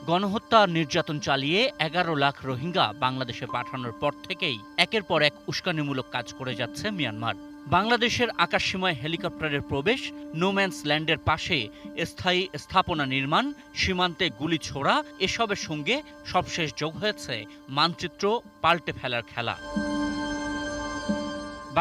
গণহত্যা আর নির্যাতন চালিয়ে ১১ লাখ রোহিঙ্গা বাংলাদেশে পাঠানোর পর থেকেই একের পর এক উস্কানিমূলক কাজ করে যাচ্ছে মিয়ানমার। বাংলাদেশের আকাশসীমায় হেলিকপ্টারের প্রবেশ, নোম্যান্স ল্যান্ডের পাশে স্থায়ী স্থাপনা নির্মাণ, সীমান্তে গুলি ছোড়া, এসবের সঙ্গে সবশেষ যোগ হয়েছে মানচিত্র পাল্টে ফেলার খেলা।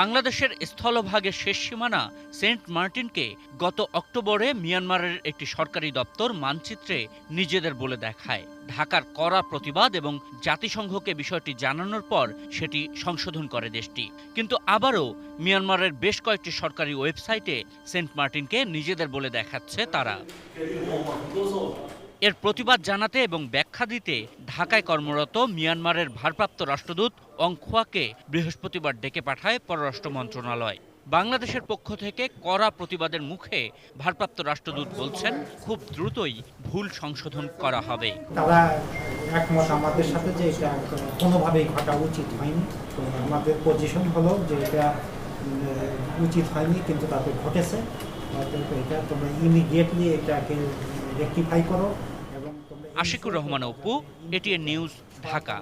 বাংলাদেশের স্থলভাগের শেষ সীমানা সেন্ট মার্টিনকে গত অক্টোবরে মিয়ানমারের একটি সরকারি দপ্তর মানচিত্রে নিজেদের বলে দেখায়। ঢাকার কড়া প্রতিবাদ এবং জাতিসংঘকে বিষয়টি জানানোর পর সেটি সংশোধন করে দেশটি। কিন্তু আবারও মিয়ানমারের বেশ কয়েকটি সরকারি ওয়েবসাইটে সেন্ট মার্টিনকে নিজেদের বলে দেখাচ্ছে তারা। এর প্রতিবাদ জানাতে এবং ব্যাখ্যা দিতে ঢাকায় কর্মরত মিয়ানমারের ভারপ্রাপ্ত রাষ্ট্রদূত অং খোয়াকে বৃহস্পতিবার ডেকে পাঠায় পররাষ্ট্র মন্ত্রণালয়। বাংলাদেশের পক্ষ থেকে কড়া প্রতিবাদের মুখে ভারপ্রাপ্ত রাষ্ট্রদূত বলছেন, খুব দ্রুতই ভুল সংশোধন করা হবে। তারা একমত আমাদের সাথে যে এটা কোনোভাবেই ঘটা উচিত হয়নি। তো আমাদের পজিশন হলো যে এটা উচিত হয়নি, কিন্তু তাতে ঘটেছে। এটা তোমরা ইমিডিয়েটলি এটাকে রেকটিফাই করো। Ashikur Rahman Apu, ATN news, Dhaka.